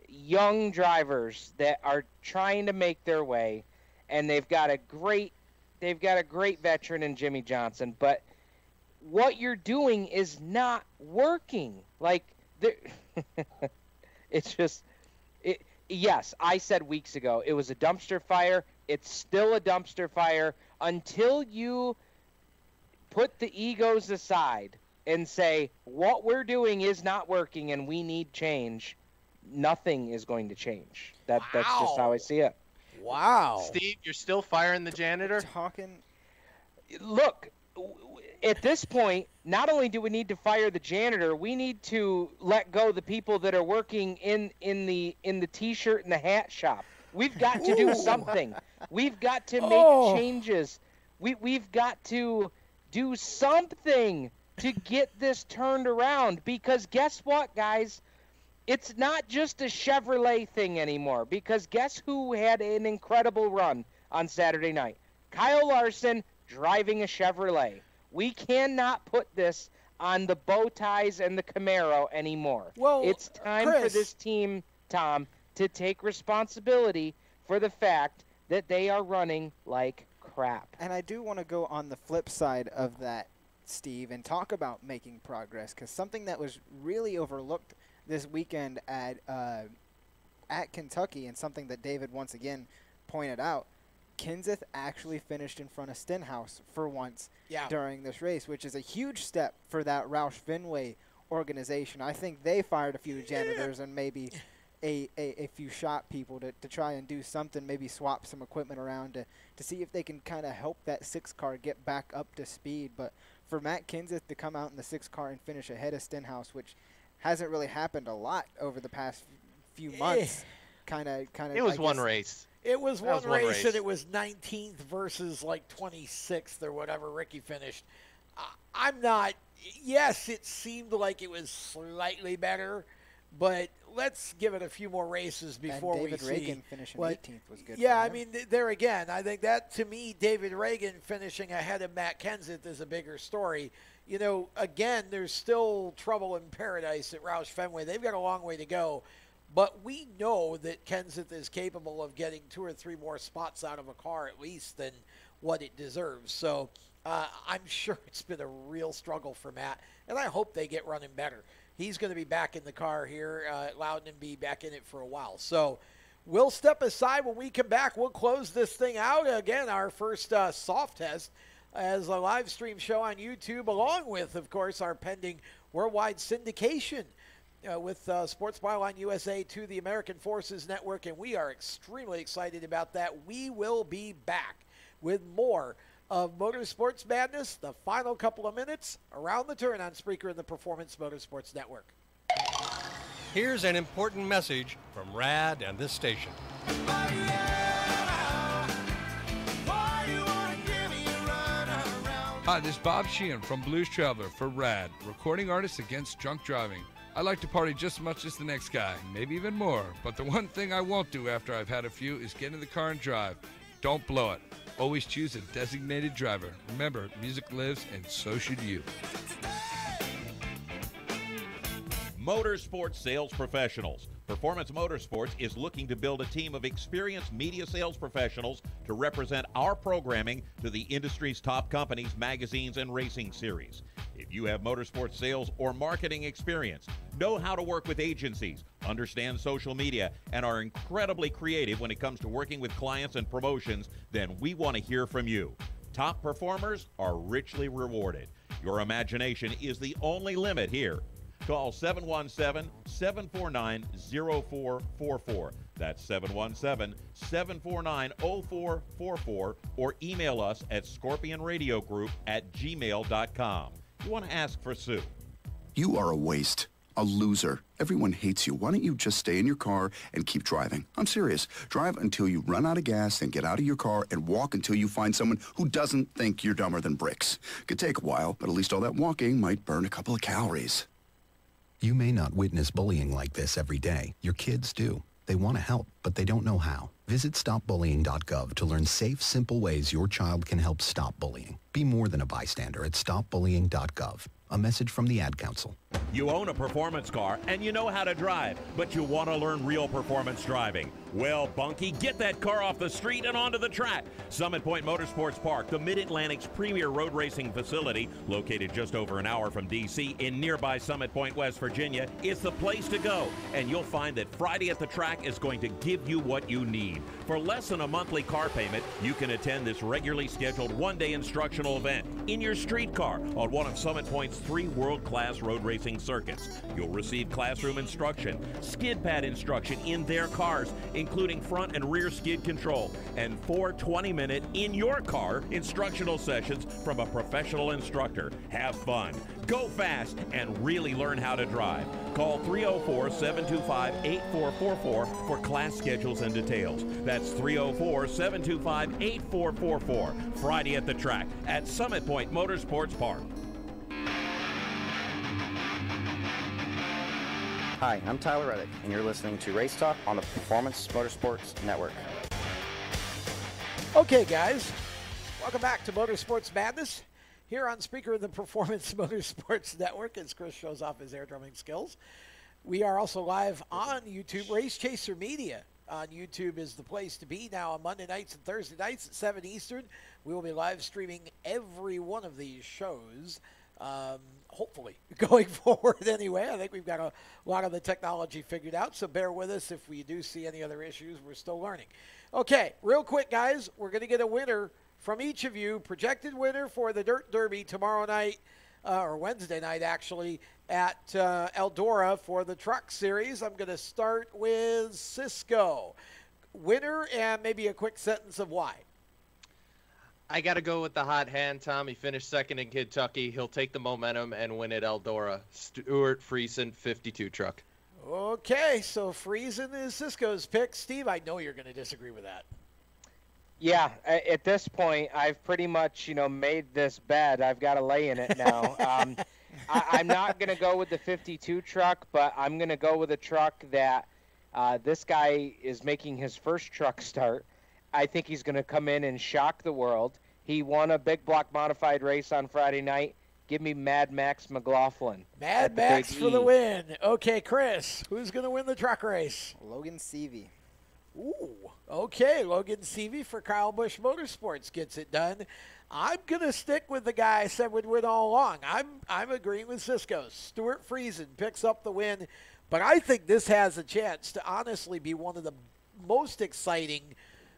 young drivers that are trying to make their way, and they've got a great veteran in Jimmy Johnson, but what you're doing is not working. Like, it's just, yes, I said weeks ago, it was a dumpster fire. It's still a dumpster fire until you put the egos aside and say, what we're doing is not working and we need change. Nothing is going to change. That's just how I see it. Wow. Steve, you're still firing the janitor? Look, at this point, not only do we need to fire the janitor, we need to let go the people that are working in the T-shirt and the hat shop. We've got to do something. We've got to make changes. We've got to do something to get this turned around, because guess what, guys? It's not just a Chevrolet thing anymore, because guess who had an incredible run on Saturday night? Kyle Larson driving a Chevrolet. We cannot put this on the bow ties and the Camaro anymore. Well, it's time for this team, Tom, to take responsibility for the fact that they are running like crap. And I do want to go on the flip side of that, Steve, and talk about making progress, because something that was really overlooked this weekend at Kentucky, and something that David once again pointed out, Kenseth actually finished in front of Stenhouse for once during this race, which is a huge step for that Roush Fenway organization. I think they fired a few janitors and maybe a few shop people to try and do something, maybe swap some equipment around to see if they can kind of help that 6 car get back up to speed. But for Matt Kenseth to come out in the 6 car and finish ahead of Stenhouse, which hasn't really happened a lot over the past few months, kind of. It was one race. It was one race, and it was 19th versus like 26th or whatever Ricky finished. I'm not. Yes, it seemed like it was slightly better, but let's give it a few more races before we see. David Reagan finishing 18th was good. Yeah, I mean, there again, I think that, to me, David Reagan finishing ahead of Matt Kenseth is a bigger story. You know, again, there's still trouble in paradise at Roush Fenway. They've got a long way to go. But we know that Kenseth is capable of getting 2 or 3 more spots out of a car at least than what it deserves. So I'm sure it's been a real struggle for Matt, and I hope they get running better. He's going to be back in the car here at Loudon and be back in it for a while. So we'll step aside. When we come back, we'll close this thing out. Again, our first soft test as a live stream show on YouTube, along with, of course, our pending worldwide syndication with Sports Byline USA to the American Forces Network, and we are extremely excited about that. We will be back with more of Motorsports Madness, the final couple of minutes around the turn on Spreaker and the Performance Motorsports Network. Here's an important message from RAD and this station. Hi, this is Bob Sheehan from Blues Traveler for RAD, recording artists against drunk driving. I like to party just as much as the next guy, maybe even more, but the one thing I won't do after I've had a few is get in the car and drive. Don't blow it. Always choose a designated driver. Remember, music lives, and so should you. Motorsports sales professionals. Performance Motorsports is looking to build a team of experienced media sales professionals to represent our programming to the industry's top companies, magazines, and racing series. If you have motorsports sales or marketing experience, know how to work with agencies, understand social media, and are incredibly creative when it comes to working with clients and promotions, then we want to hear from you. Top performers are richly rewarded. Your imagination is the only limit here. Call 717-749-0444. That's 717-749-0444, or email us at scorpionradiogroup@gmail.com. You want to ask for Sue. You are a waste. A loser. Everyone hates you. Why don't you just stay in your car and keep driving? I'm serious. Drive until you run out of gas, then get out of your car and walk until you find someone who doesn't think you're dumber than bricks. Could take a while, but at least all that walking might burn a couple of calories. You may not witness bullying like this every day. Your kids do. They want to help, but they don't know how. Visit stopbullying.gov to learn safe, simple ways your child can help stop bullying. Be more than a bystander at stopbullying.gov. A message from the Ad Council. You own a performance car and you know how to drive, but you want to learn real performance driving. Well, Bunky, get that car off the street and onto the track. Summit Point Motorsports Park, the Mid-Atlantic's premier road racing facility, located just over an hour from D.C. in nearby Summit Point, West Virginia, is the place to go. And you'll find that Friday at the Track is going to give you what you need. For less than a monthly car payment, you can attend this regularly scheduled one-day instructional event in your street car on one of Summit Point's 3 world-class road racing circuits. You'll receive classroom instruction, skid pad instruction in their cars, including front and rear skid control, and 4 20-minute in-your-car instructional sessions from a professional instructor. Have fun, go fast, and really learn how to drive. Call 304-725-8444 for class schedules and details. That's 304-725-8444. Friday at the Track at Summit Point Motorsports Park. Hi, I'm Tyler Reddick, and you're listening to Race Talk on the Performance Motorsports Network. Okay, guys, welcome back to Motorsports Madness here on Speaker of the Performance Motorsports Network as Chris shows off his air drumming skills. We are also live on YouTube. Race Chaser Media on YouTube is the place to be now on Monday nights and Thursday nights at 7 Eastern. We will be live streaming every one of these shows. Hopefully, going forward anyway. I think we've got a lot of the technology figured out, so bear with us if we do see any other issues. We're still learning. Okay, real quick, guys, we're going to get a winner from each of you, projected winner for the Dirt Derby tomorrow night, or Wednesday night, actually, at Eldora for the Truck Series. I'm going to start with Cisco. Winner, and maybe a quick sentence of why. I got to go with the hot hand, Tom. He finished second in Kentucky. He'll take the momentum and win at Eldora. Stuart Friesen, 52 truck. Okay, so Friesen is Cisco's pick. Steve, I know you're going to disagree with that. Yeah, at this point, I've pretty much, made this bed. I've got to lay in it now. I'm not going to go with the 52 truck, but I'm going to go with a truck that this guy is making his first truck start. I think he's going to come in and shock the world. He won a big block modified race on Friday night. Give me Mad Max McLaughlin. Mad Max for the win. Okay, Chris, who's going to win the truck race? Logan Seavey. Ooh, okay, Logan Seavey for Kyle Busch Motorsports gets it done. I'm going to stick with the guy I said would win all along. I'm agreeing with Cisco. Stuart Friesen picks up the win, but I think this has a chance to honestly be one of the most exciting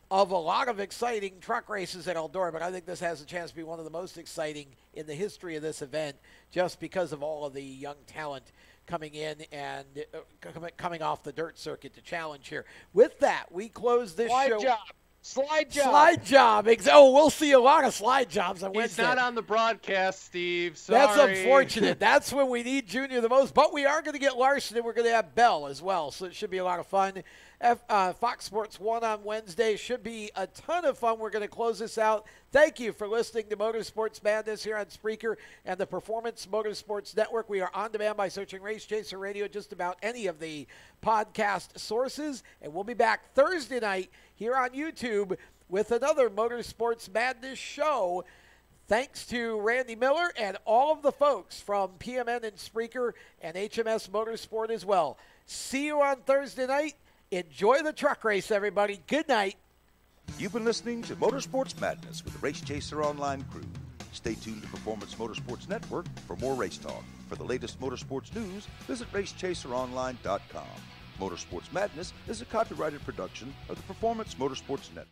of a lot of exciting truck races at Eldora, but I think this has a chance to be one of the most exciting in the history of this event just because of all of the young talent coming in and coming off the dirt circuit to challenge here. With that, we close this show. Slide job. Slide job. Oh, we'll see a lot of slide jobs on Wednesday. He's not on the broadcast, Steve. Sorry. That's unfortunate. That's when we need Junior the most. But we are going to get Larson, and we're going to have Bell as well, so it should be a lot of fun. Fox Sports 1 on Wednesday should be a ton of fun. We're going to close this out. Thank you for listening to Motorsports Madness here on Spreaker and the Performance Motorsports Network. We are on demand by searching Race Chaser Radio, just about any of the podcast sources. And we'll be back Thursday night here on YouTube with another Motorsports Madness show. Thanks to Randy Miller and all of the folks from PMN and Spreaker and HMS Motorsport as well. See you on Thursday night. Enjoy the truck race, everybody. Good night. You've been listening to Motorsports Madness with the Race Chaser Online crew. Stay tuned to Performance Motorsports Network for more race talk. For the latest motorsports news, visit racechaseronline.com. Motorsports Madness is a copyrighted production of the Performance Motorsports Network.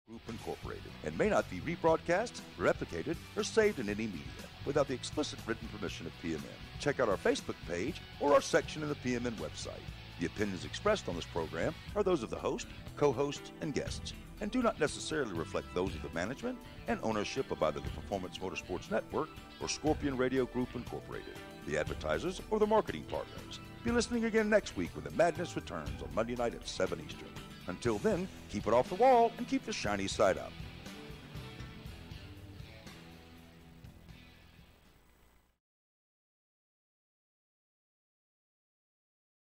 Group Incorporated, and may not be rebroadcast, replicated, or saved in any media without the explicit written permission of PMN. Check out our Facebook page or our section of the PMN website. The opinions expressed on this program are those of the host, co-hosts, and guests. and do not necessarily reflect those of the management and ownership of either the Performance Motorsports Network or Scorpion Radio Group Incorporated, the advertisers, or the marketing partners. Be listening again next week when the madness returns on Monday night at 7 Eastern. Until then, keep it off the wall and keep the shiny side up.